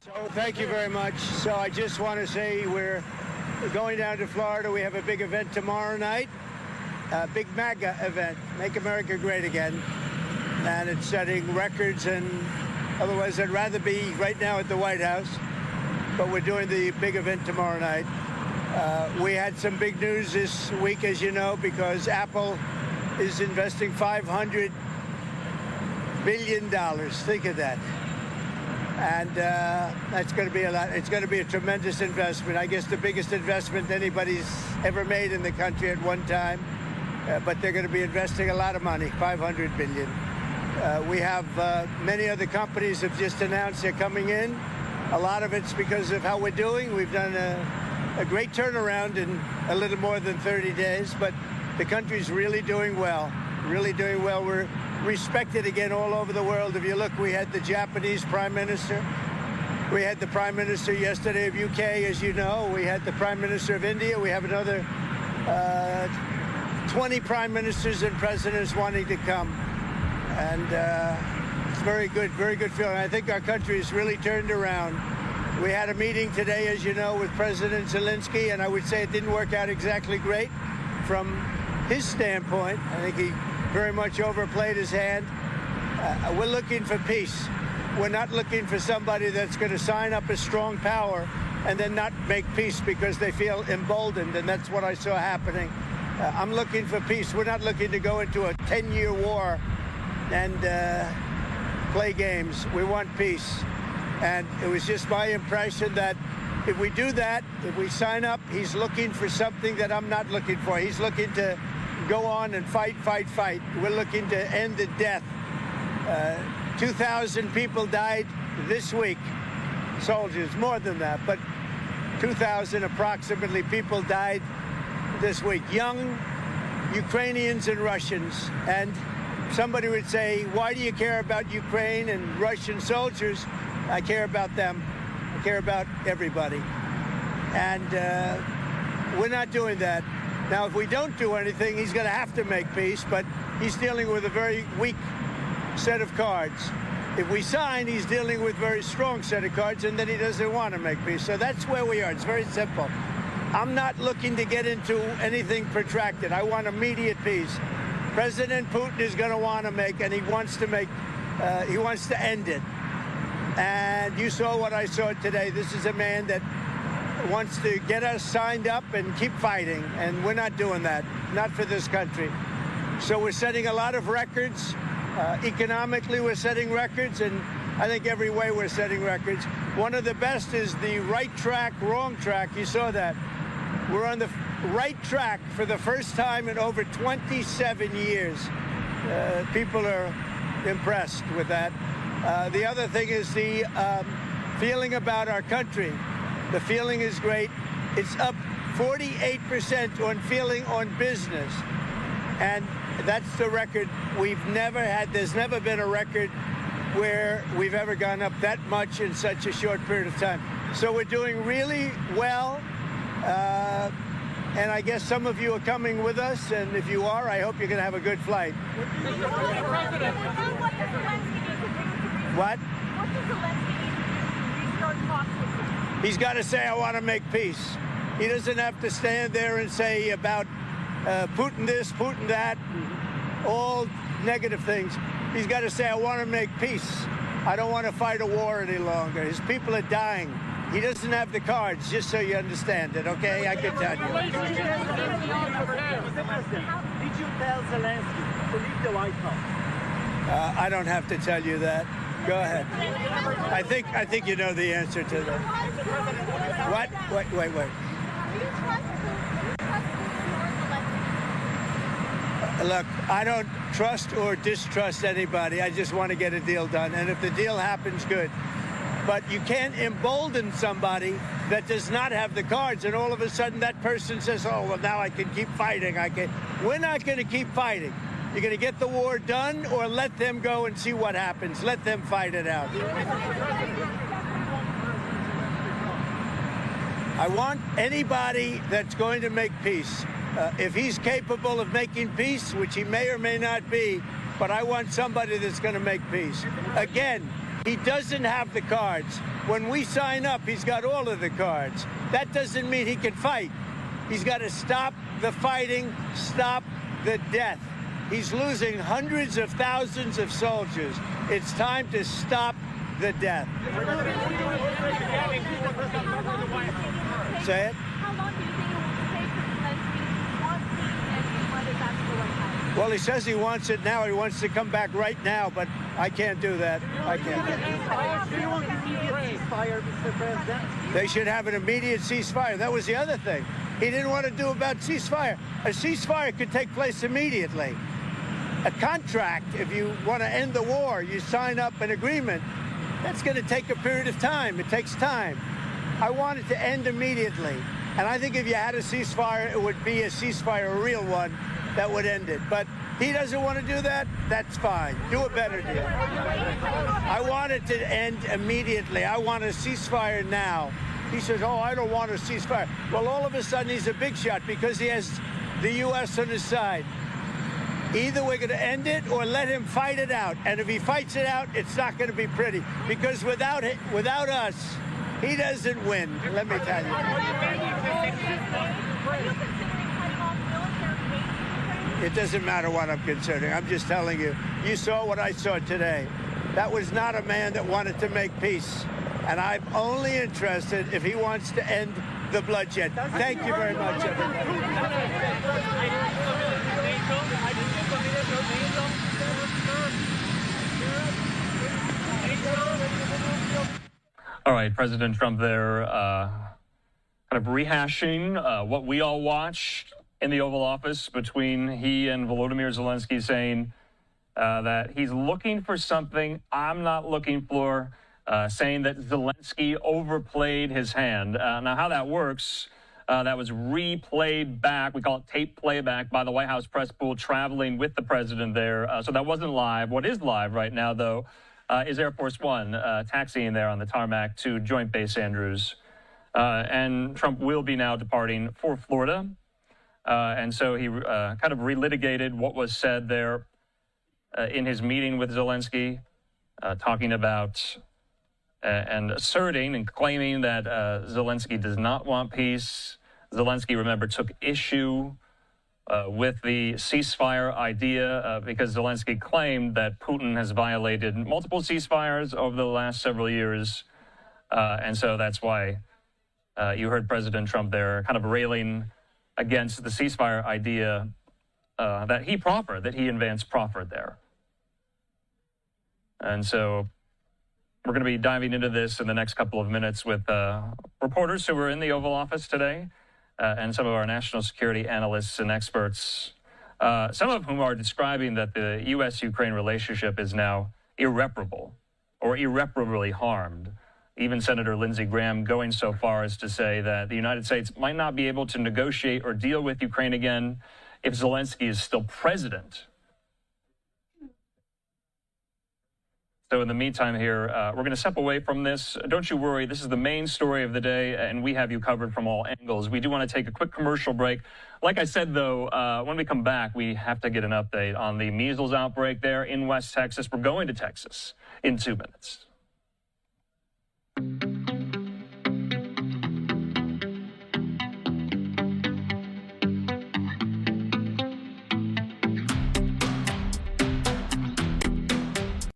So thank you very much. So I just want to say we're going down to Florida. We have a big event tomorrow night, a big MAGA event, Make America Great Again. And it's setting records, and otherwise I'd rather be right now at the White House. But we're doing the big event tomorrow night. We had some big news this week, as you know, because Apple is investing $500 billion. Think of that. And that's going to be a lot. It's going to be a tremendous investment. I guess the biggest investment anybody's ever made in the country at one time. But they're going to be investing a lot of money, $500 billion. We have many other companies have just announced they're coming in. A lot of it's because of how we're doing. We've done a great turnaround in a little more than 30 days, but the country's really doing well, really doing well. We're respected again all over the world. If you look, we had the Japanese Prime Minister. We had the Prime Minister yesterday of UK, as you know. We had the Prime Minister of India. We have another 20 Prime Ministers and Presidents wanting to come. And it's very good feeling. I think our country has really turned around. We had a meeting today, as you know, with President Zelenskyy, and I would say it didn't work out exactly great from his standpoint. I think he very much overplayed his hand. We're looking for peace. We're not looking for somebody that's going to sign up a strong power and then not make peace because they feel emboldened, and that's what I saw happening. I'm looking for peace. We're not looking to go into a 10-year war and play games. We want peace. And it was just my impression that if we do that, if we sign up, he's looking for something that I'm not looking for. He's looking to go on and fight. We're looking to end the death. 2,000 people died this week. Soldiers, more than that, but 2,000 approximately people died this week. Young Ukrainians and Russians. And somebody would say, why do you care about Ukraine and Russian soldiers? I care about them. I care about everybody. And we're not doing that. Now, if we don't do anything, he's going to have to make peace, but he's dealing with a very weak set of cards. If we sign, he's dealing with a very strong set of cards, and then he doesn't want to make peace. So that's where we are. It's very simple. I'm not looking to get into anything protracted. I want immediate peace. President Putin is going to want to make, and he wants to end it. And you saw what I saw today. This is a man that wants to get us signed up and keep fighting, and we're not doing that, not for this country. So we're setting a lot of records. Economically, we're setting records, and I think every way we're setting records. One of the best is the right track, wrong track. You saw that. We're on the right track for the first time in over 27 years. People are impressed with that. The other thing is the feeling about our country. The feeling is great. It's up 48% on feeling on business. And that's the record we've never had. There's never been a record where we've ever gone up that much in such a short period of time. So we're doing really well. And I guess some of you are coming with us. And if you are, I hope you're going to have a good flight. What? What does Zelenskyy need to restart talks with you? He's got to say, I want to make peace. He doesn't have to stand there and say about Putin this, Putin that, all negative things. He's got to say, I want to make peace. I don't want to fight a war any longer. His people are dying. He doesn't have the cards, just so you understand it, okay? I can tell you. Did you tell Zelenskyy to leave the White House? I don't have to tell you that. Go ahead. I think you know the answer to that. What? Wait. Look, I don't trust or distrust anybody. I just want to get a deal done. And if the deal happens, good. But you can't embolden somebody that does not have the cards, and all of a sudden that person says, oh, well, now I can keep fighting. We're not going to keep fighting. You're going to get the war done or let them go and see what happens. Let them fight it out. I want anybody that's going to make peace. If he's capable of making peace, which he may or may not be, but I want somebody that's going to make peace. Again, He doesn't have the cards. When we sign up, he's got all of the cards. That doesn't mean he can fight. He's got to stop the fighting, stop the death. He's losing hundreds of thousands of soldiers. It's time to stop the death. Say it? How long do you think it will take for Zelensky to want peace and when is that the right time? Well, he says he wants it now. He wants to come back right now, but I can't do that. I can't do that. Do you want immediate ceasefire, Mr. President? They should have an immediate ceasefire. That was the other thing. He didn't want to do about ceasefire. A ceasefire could take place immediately. A contract, if you want to end the war, you sign up an agreement. That's going to take a period of time. It takes time. I want it to end immediately. And I think if you had a ceasefire, it would be a ceasefire, a real one, that would end it. But he doesn't want to do that. That's fine. Do a better deal. I want it to end immediately. I want a ceasefire now. He says, oh, I don't want a ceasefire. Well, all of a sudden, he's a big shot because he has the U.S. on his side. Either we're going to end it or let him fight it out. And if he fights it out, it's not going to be pretty. Because without us, he doesn't win, let me tell you. It doesn't matter what I'm considering. I'm just telling you. You saw what I saw today. That was not a man that wanted to make peace. And I'm only interested if he wants to end the bloodshed. Thank you very much, everybody. All right, President Trump there kind of rehashing what we all watched in the Oval Office between he and Volodymyr Zelensky, saying that he's looking for something I'm not looking for, saying that Zelensky overplayed his hand. Now, how that works, that was replayed back. We call it tape playback by the White House press pool traveling with the president there. So that wasn't live. What is live right now, though, is Air Force One taxiing there on the tarmac to Joint Base Andrews. And Trump will be now departing for Florida. And so he kind of relitigated what was said there in his meeting with Zelensky, talking about and asserting and claiming that Zelensky does not want peace. Zelensky, remember, took issue with the ceasefire idea because Zelensky claimed that Putin has violated multiple ceasefires over the last several years. And so that's why you heard President Trump there kind of railing against the ceasefire idea that he proffered, that he and Vance proffered there. And so we're going to be diving into this in the next couple of minutes with reporters who were in the Oval Office today and some of our national security analysts and experts, some of whom are describing that the U.S.-Ukraine relationship is now irreparable or irreparably harmed. Even Senator Lindsey Graham going so far as to say that the United States might not be able to negotiate or deal with Ukraine again if Zelensky is still president. So in the meantime here, we're going to step away from this. Don't you worry, this is the main story of the day, and we have you covered from all angles. We do want to take a quick commercial break. Like I said, though, when we come back, we have to get an update on the measles outbreak there in West Texas. We're going to Texas in 2 minutes.